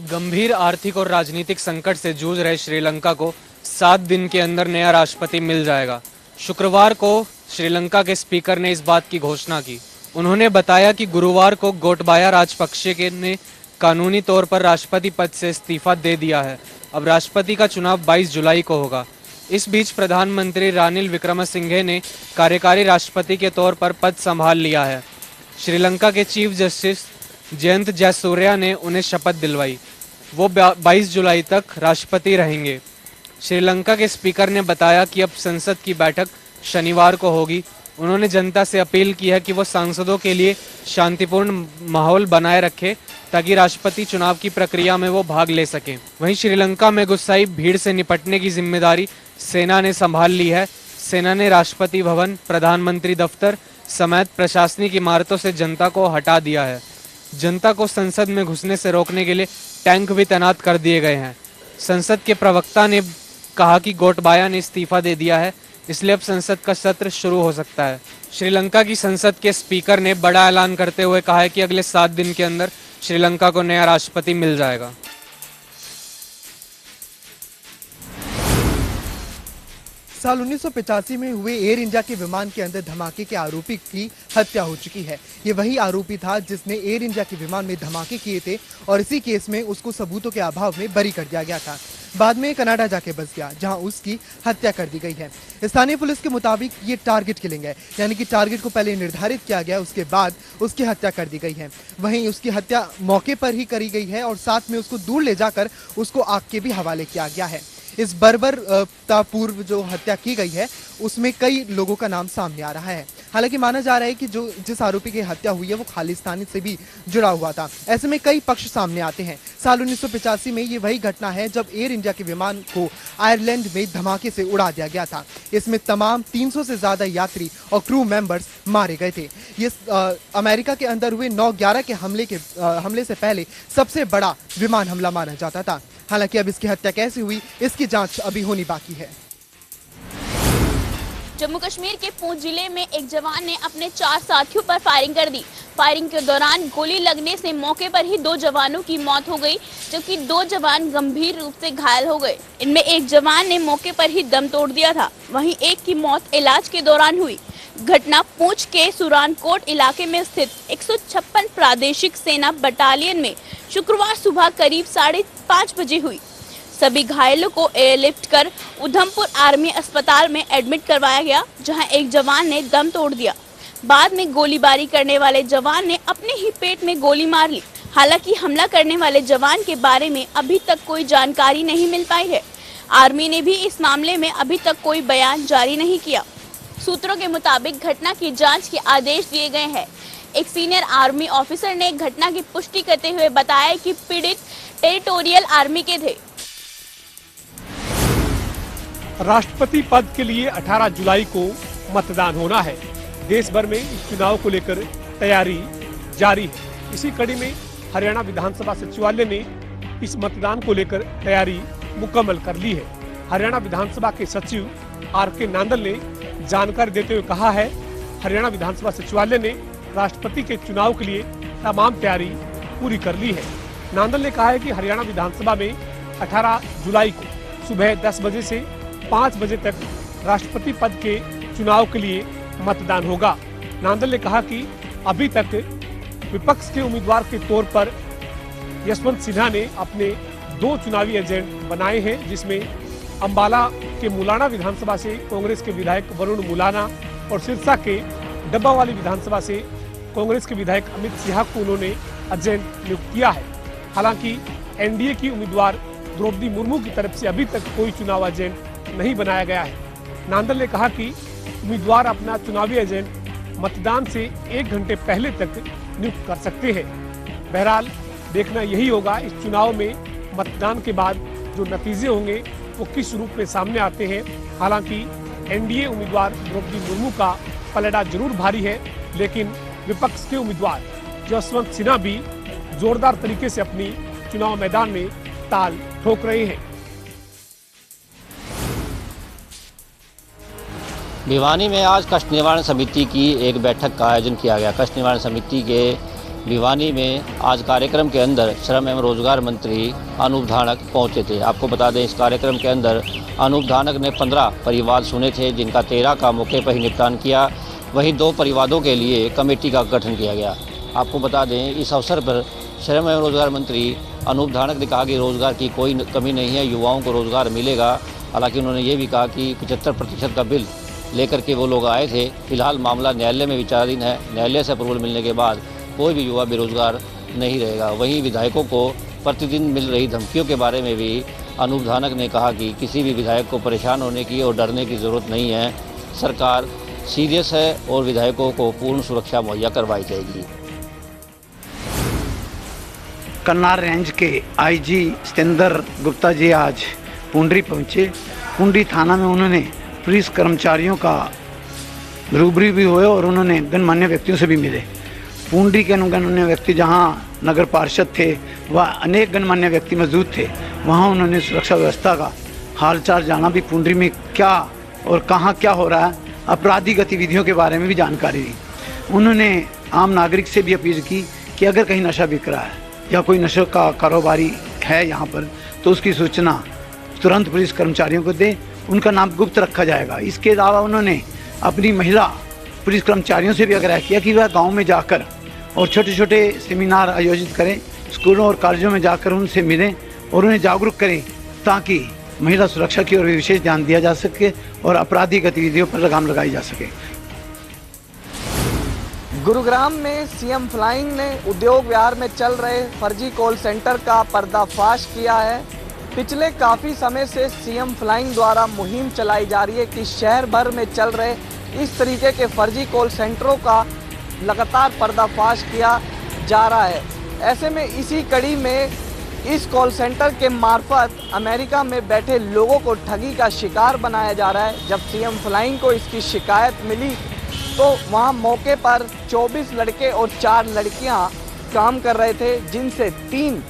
गंभीर आर्थिक और राजनीतिक संकट से जूझ रहे श्रीलंका को 7 दिन के अंदर नया राष्ट्रपति मिल जाएगा। शुक्रवार को श्रीलंका के स्पीकर ने इस बात की घोषणा की। उन्होंने बताया कि गुरुवार को गोटबाया राजपक्षे ने कानूनी तौर पर राष्ट्रपति पद से इस्तीफा दे दिया है। अब राष्ट्रपति का चुनाव 22 जुलाई को होगा। इस बीच प्रधानमंत्री रानिल विक्रमसिंघे ने कार्यकारी राष्ट्रपति के तौर पर पद संभाल लिया है। श्रीलंका के चीफ जस्टिस जयंत जयसूर्या ने उन्हें शपथ दिलवाई। वो 22 जुलाई तक राष्ट्रपति रहेंगे। श्रीलंका के स्पीकर ने बताया कि अब संसद की बैठक शनिवार को होगी। उन्होंने जनता से अपील की है कि वो सांसदों के लिए शांतिपूर्ण माहौल बनाए रखे ताकि राष्ट्रपति चुनाव की प्रक्रिया में वो भाग ले सकें। वहीं श्रीलंका में गुस्साई भीड़ से निपटने की जिम्मेदारी सेना ने संभाल ली है। सेना ने राष्ट्रपति भवन, प्रधानमंत्री दफ्तर समेत प्रशासनिक इमारतों से जनता को हटा दिया है। जनता को संसद में घुसने से रोकने के लिए टैंक भी तैनात कर दिए गए हैं। संसद के प्रवक्ता ने कहा कि गोटबाया ने इस्तीफा दे दिया है, इसलिए अब संसद का सत्र शुरू हो सकता है। श्रीलंका की संसद के स्पीकर ने बड़ा ऐलान करते हुए कहा है कि अगले 7 दिन के अंदर श्रीलंका को नया राष्ट्रपति मिल जाएगा। साल 1985 में हुए एयर इंडिया के विमान के अंदर धमाके के आरोपी की हत्या हो चुकी है। ये वही आरोपी था जिसने एयर इंडिया के विमान में धमाके किए थे और इसी केस में उसको सबूतों के अभाव में बरी कर दिया गया था। बाद में कनाडा जाके बस गया, जहां उसकी हत्या कर दी गई है। स्थानीय पुलिस के मुताबिक ये टारगेट किलिंग है, यानी कि टारगेट को पहले निर्धारित किया गया, उसके बाद उसकी हत्या कर दी गई है। वहीं उसकी हत्या मौके पर ही करी गई है और साथ में उसको दूर ले जाकर उसको आग के भी हवाले किया गया है। इस बर्बरता पूर्व जो हत्या की गई है उसमें कई लोगों का नाम सामने आ रहा है। हालांकि माना जा रहा है कि जिस आरोपी की हत्या हुई है वो खालिस्तानी से भी जुड़ा हुआ था। ऐसे में कई पक्ष सामने आते हैं। साल 1985 में ये वही घटना है जब एयर इंडिया के विमान को आयरलैंड में धमाके से उड़ा दिया गया था। इसमें तमाम 300 से ज्यादा यात्री और क्रू मेंबर्स मारे गए थे। ये अमेरिका के अंदर हुए 9/11 के हमले से पहले सबसे बड़ा विमान हमला माना जाता था। हालांकि अब इसकी हत्या कैसे हुई इसकी जांच अभी होनी बाकी है। जम्मू कश्मीर के पूंछ जिले में एक जवान ने अपने 4 साथियों पर फायरिंग कर दी। फायरिंग के दौरान गोली लगने से मौके पर ही 2 जवानों की मौत हो गई, जबकि 2 जवान गंभीर रूप से घायल हो गए। इनमें एक जवान ने मौके पर ही दम तोड़ दिया था, वहीं एक की मौत इलाज के दौरान हुई। घटना पूंछ के सुरानकोट इलाके में स्थित 156 प्रादेशिक सेना बटालियन में शुक्रवार सुबह करीब 5:30 बजे हुई। सभी घायलों को एयरलिफ्ट कर उधमपुर आर्मी अस्पताल में एडमिट करवाया गया, जहां एक जवान ने दम तोड़ दिया। बाद में गोलीबारी करने वाले जवान ने अपने ही पेट में गोली मार ली। हालांकि हमला करने वाले जवान के बारे में अभी तक कोई जानकारी नहीं मिल पाई है। आर्मी ने भी इस मामले में अभी तक कोई बयान जारी नहीं किया। सूत्रों के मुताबिक घटना की जांच के आदेश दिए गए हैं। एक सीनियर आर्मी ऑफिसर ने घटना की पुष्टि करते हुए बताया कि पीड़ित टेरिटोरियल आर्मी के थे। राष्ट्रपति पद के लिए 18 जुलाई को मतदान होना है। देश भर में इस चुनाव को लेकर तैयारी जारी है। इसी कड़ी में हरियाणा विधानसभा सचिवालय ने इस मतदान को लेकर तैयारी मुकम्मल कर ली है। हरियाणा विधानसभा के सचिव आर.के. नांदल ने जानकारी देते हुए कहा है, हरियाणा विधानसभा सचिवालय ने राष्ट्रपति के चुनाव के लिए तमाम तैयारी पूरी कर ली है। नांदल ने कहा है कि हरियाणा विधानसभा में 18 जुलाई को सुबह 10 बजे से 5 बजे तक राष्ट्रपति पद के चुनाव के लिए मतदान होगा। नांदल ने कहा कि अभी तक विपक्ष के उम्मीदवार के तौर पर यशवंत सिन्हा ने अपने 2 चुनावी एजेंट बनाए हैं, जिसमें अंबाला के मुलाना विधानसभा से कांग्रेस के विधायक वरुण मुलाना और सिरसा के डब्बावाली विधानसभा से कांग्रेस के विधायक अमित सिन्हा को उन्होंने एजेंट नियुक्त किया है। हालांकि एनडीए की उम्मीदवार द्रौपदी मुर्मू की तरफ से अभी तक कोई चुनाव एजेंट नहीं बनाया गया है। नांदल ने कहा कि उम्मीदवार अपना चुनावी एजेंट मतदान से 1 घंटे पहले तक नियुक्त कर सकते हैं। बहरहाल देखना यही होगा इस चुनाव में मतदान के बाद जो नतीजे होंगे वो किस रूप में सामने आते हैं। हालांकि एनडीए उम्मीदवार द्रौपदी मुर्मू का पलड़ा जरूर भारी है, लेकिन विपक्ष के उम्मीदवार यशवंत सिन्हा भी जोरदार तरीके से अपनी चुनाव मैदान में ताल ठोक रहे हैं। भिवानी में आज कष्ट निवारण समिति की एक बैठक का आयोजन किया गया। कष्ट निवारण समिति के भिवानी में आज कार्यक्रम के अंदर श्रम एवं रोजगार मंत्री अनूप धानक पहुंचे थे। आपको बता दें, इस कार्यक्रम के अंदर अनूप धानक ने 15 परिवार सुने थे, जिनका 13 का मौके पर ही निपटान किया। वहीं 2 परिवारों के लिए कमेटी का गठन किया गया। आपको बता दें, इस अवसर पर श्रम एवं रोजगार मंत्री अनूप धानक ने कहा कि रोजगार की कोई कमी नहीं है, युवाओं को रोजगार मिलेगा। हालांकि उन्होंने ये भी कहा कि 75% का बिल लेकर के वो लोग आए थे। फिलहाल मामला न्यायालय में विचाराधीन है। न्यायालय से अप्रूवल मिलने के बाद कोई भी युवा बेरोजगार नहीं रहेगा। वहीं विधायकों को प्रतिदिन मिल रही धमकियों के बारे में भी अनूप धानक ने कहा कि किसी भी विधायक को परेशान होने की और डरने की ज़रूरत नहीं है। सरकार सीरियस है और विधायकों को पूर्ण सुरक्षा मुहैया करवाई जाएगी। कन्नार रेंज के आईजी सतेंद्र गुप्ता जी आज पुंडरी पहुंचे। पुंडरी थाना में उन्होंने पुलिस कर्मचारियों का रूबरू भी हुए और उन्होंने गणमान्य व्यक्तियों से भी मिले। पुंडरी के गणमान्य व्यक्ति जहां नगर पार्षद थे, वह अनेक गणमान्य व्यक्ति मौजूद थे। वहां उन्होंने सुरक्षा व्यवस्था का हालचाल जाना, भी पुंडरी में क्या और कहां क्या हो रहा है, आपराधिक गतिविधियों के बारे में भी जानकारी दी। उन्होंने आम नागरिक से भी अपील की कि अगर कहीं नशा बिक रहा है या कोई नशे का कारोबारी है यहाँ पर, तो उसकी सूचना तुरंत पुलिस कर्मचारियों को दे। उनका नाम गुप्त रखा जाएगा। इसके अलावा उन्होंने अपनी महिला पुलिस कर्मचारियों से भी आग्रह किया कि वह गांव में जाकर और छोटे छोटे सेमिनार आयोजित करें, स्कूलों और कॉलेजों में जाकर उनसे मिलें और उन्हें जागरूक करें, ताकि महिला सुरक्षा की ओर विशेष ध्यान दिया जा सके और आपराधिक गतिविधियों पर लगाम लगाई जा सके। गुरुग्राम में सीएम फ्लाइंग ने उद्योग विहार में चल रहे फर्जी कॉल सेंटर का पर्दाफाश किया है। पिछले काफ़ी समय से सीएम फ्लाइंग द्वारा मुहिम चलाई जा रही है कि शहर भर में चल रहे इस तरीके के फर्जी कॉल सेंटरों का लगातार पर्दाफाश किया जा रहा है। ऐसे में इसी कड़ी में इस कॉल सेंटर के मार्फत अमेरिका में बैठे लोगों को ठगी का शिकार बनाया जा रहा है। जब सीएम फ्लाइंग को इसकी शिकायत मिली तो वहां मौके पर 24 लड़के और 4 लड़कियां काम कर रहे थे, जिनसे 3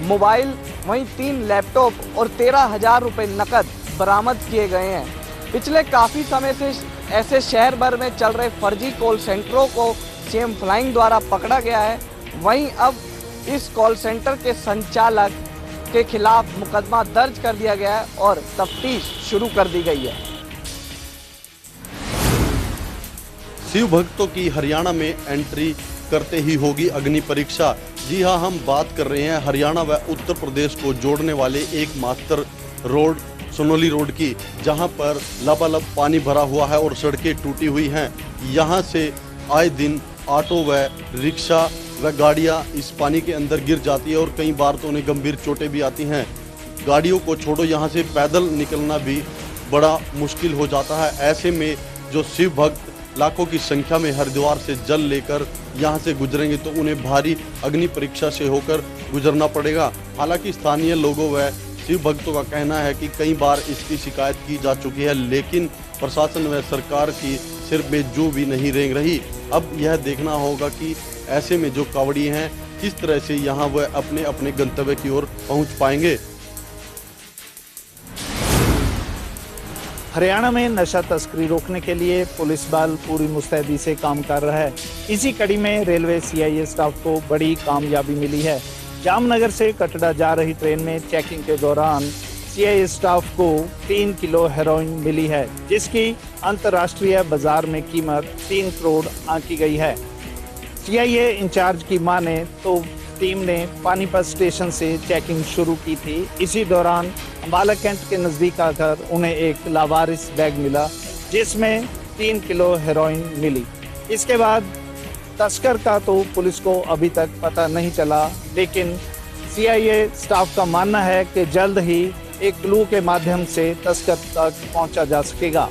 मोबाइल, वहीं 3 लैपटॉप और 13,000 रुपये नकद बरामद किए गए हैं। पिछले काफ़ी समय से ऐसे शहर भर में चल रहे फर्जी कॉल सेंटरों को सीएम फ्लाइंग द्वारा पकड़ा गया है। वहीं अब इस कॉल सेंटर के संचालक के खिलाफ मुकदमा दर्ज कर दिया गया है और तफ्तीश शुरू कर दी गई है। शिव भक्तों की हरियाणा में एंट्री करते ही होगी अग्नि परीक्षा। जी हां, हम बात कर रहे हैं हरियाणा व उत्तर प्रदेश को जोड़ने वाले एक मास्टर रोड सोनोली रोड की, जहां पर लबालब पानी भरा हुआ है और सड़कें टूटी हुई हैं। यहां से आए दिन ऑटो व रिक्शा व गाड़ियां इस पानी के अंदर गिर जाती है और कई बार तो उन्हें गंभीर चोटें भी आती हैं। गाड़ियों को छोड़ो, यहां से पैदल निकलना भी बड़ा मुश्किल हो जाता है। ऐसे में जो शिव भक्त लाखों की संख्या में हरिद्वार से जल लेकर यहां से गुजरेंगे तो उन्हें भारी अग्नि परीक्षा से होकर गुजरना पड़ेगा। हालांकि स्थानीय लोगों व शिव भक्तों का कहना है कि कई बार इसकी शिकायत की जा चुकी है, लेकिन प्रशासन व सरकार की सिर में जू भी नहीं रेंग रही। अब यह देखना होगा कि ऐसे में जो कांवड़ी हैं किस तरह से यहाँ वह अपने अपने गंतव्य की ओर पहुँच पाएंगे। हरियाणा में नशा तस्करी रोकने के लिए पुलिस बल पूरी मुस्तैदी से काम कर रहा है। इसी कड़ी में रेलवे सीआईए स्टाफ को बड़ी कामयाबी मिली है। जामनगर से कटरा जा रही ट्रेन में चेकिंग के दौरान सीआईए स्टाफ को 3 किलो हेरोइन मिली है, जिसकी अंतर्राष्ट्रीय बाजार में कीमत 3 करोड़ आंकी गई है। सीआईए इंचार्ज की माने तो टीम ने पानीपत स्टेशन से चेकिंग शुरू की थी। इसी दौरान अम्बाला कैंट के नज़दीक आकर उन्हें एक लावारिस बैग मिला, जिसमें 3 किलो हेरोइन मिली। इसके बाद तस्कर का तो पुलिस को अभी तक पता नहीं चला, लेकिन सीआईए स्टाफ का मानना है कि जल्द ही एक क्लू के माध्यम से तस्कर तक पहुंचा जा सकेगा।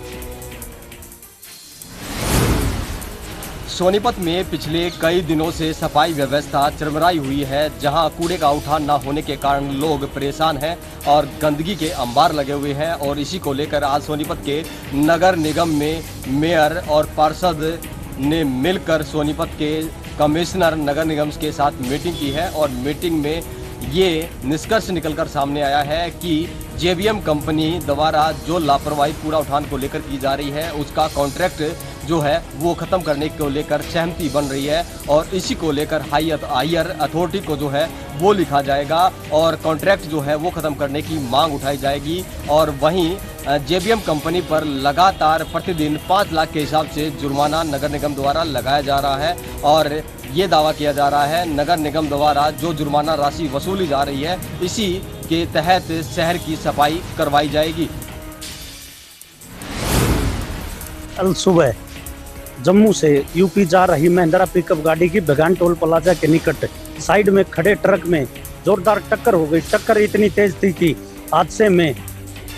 सोनीपत में पिछले कई दिनों से सफाई व्यवस्था चरमराई हुई है, जहां कूड़े का उठान न होने के कारण लोग परेशान हैं और गंदगी के अंबार लगे हुए हैं। और इसी को लेकर आज सोनीपत के नगर निगम में मेयर और पार्षद ने मिलकर सोनीपत के कमिश्नर नगर निगम के साथ मीटिंग की है और मीटिंग में ये निष्कर्ष निकलकर सामने आया है कि जेबीएम कंपनी द्वारा जो लापरवाही कूड़ा उठान को लेकर की जा रही है, उसका कॉन्ट्रैक्ट जो है वो ख़त्म करने को लेकर सहमति बन रही है और इसी को लेकर हायर अथॉरिटी को जो है वो लिखा जाएगा और कॉन्ट्रैक्ट जो है वो ख़त्म करने की मांग उठाई जाएगी। और वहीं JBM कंपनी पर लगातार प्रतिदिन 5 लाख के हिसाब से जुर्माना नगर निगम द्वारा लगाया जा रहा है और ये दावा किया जा रहा है नगर निगम द्वारा जो जुर्माना राशि वसूली जा रही है इसी के तहत शहर की सफाई करवाई जाएगी। कल सुबह जम्मू से यूपी जा रही महिंद्रा पिकअप गाड़ी की बगान टोल प्लाजा के निकट साइड में खड़े ट्रक में जोरदार टक्कर हो गई। टक्कर इतनी तेज थी कि हादसे में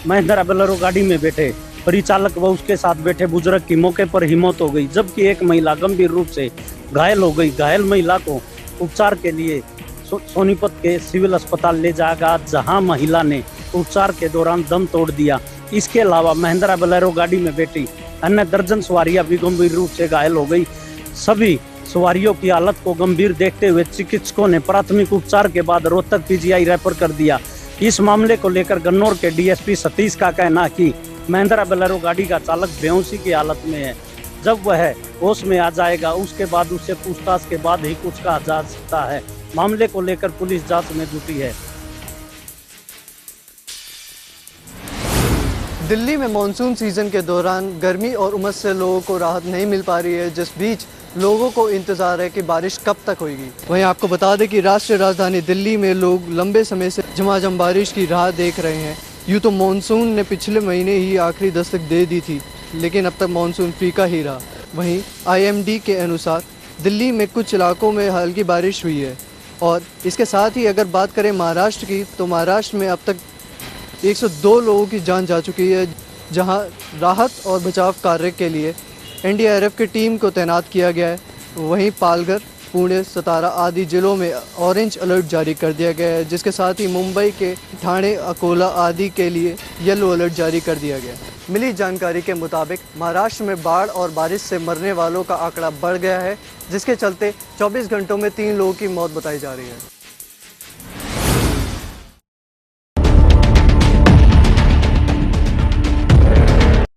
महिंद्रा बोलेरो गाड़ी में बैठे परिचालक व उसके साथ बैठे बुजुर्ग की मौके पर ही मौत हो गई, जबकि एक महिला गंभीर रूप से घायल हो गई। घायल महिला को उपचार के लिए सोनीपत के सिविल अस्पताल ले जाया गया, जहां महिला ने उपचार के दौरान दम तोड़ दिया। इसके अलावा महिंद्रा बोलेरो गाड़ी में बैठी अन्य दर्जन सवारियां भी गंभीर रूप से घायल हो गई। सभी सवारियों की हालत को गंभीर देखते हुए चिकित्सकों ने प्राथमिक उपचार के बाद रोहतक PGI रेफर कर दिया। इस मामले को लेकर गन्नौर के DSP सतीश का कहना कि महिंद्रा बोलेरो गाड़ी का चालक बेहोशी की हालत में है। जब वह होश में आ जाएगा उसके बाद उससे पूछताछ के बाद ही कुछ कहा जा सकता है। मामले को लेकर पुलिस जांच में जुटी है। दिल्ली में मानसून सीजन के दौरान गर्मी और उमस से लोगों को राहत नहीं मिल पा रही है, जिस बीच लोगों को इंतजार है कि बारिश कब तक होगी। वहीं आपको बता दें कि राष्ट्रीय राजधानी दिल्ली में लोग लंबे समय से झमाझम बारिश की राह देख रहे हैं। यूँ तो मानसून ने पिछले महीने ही आखिरी दस्तक दे दी थी, लेकिन अब तक मानसून फीका ही रहा। वहीं IMD के अनुसार दिल्ली में कुछ इलाकों में हल्की बारिश हुई है। और इसके साथ ही अगर बात करें महाराष्ट्र की, तो महाराष्ट्र में अब तक 102 लोगों की जान जा चुकी है, जहां राहत और बचाव कार्य के लिए NDRF की टीम को तैनात किया गया है। वहीं पालघर, पुणे, सतारा आदि जिलों में ऑरेंज अलर्ट जारी कर दिया गया है, जिसके साथ ही मुंबई के ठाणे, अकोला आदि के लिए येलो अलर्ट जारी कर दिया गया है। मिली जानकारी के मुताबिक महाराष्ट्र में बाढ़ और बारिश से मरने वालों का आंकड़ा बढ़ गया है, जिसके चलते 24 घंटों में 3 लोगों की मौत बताई जा रही है।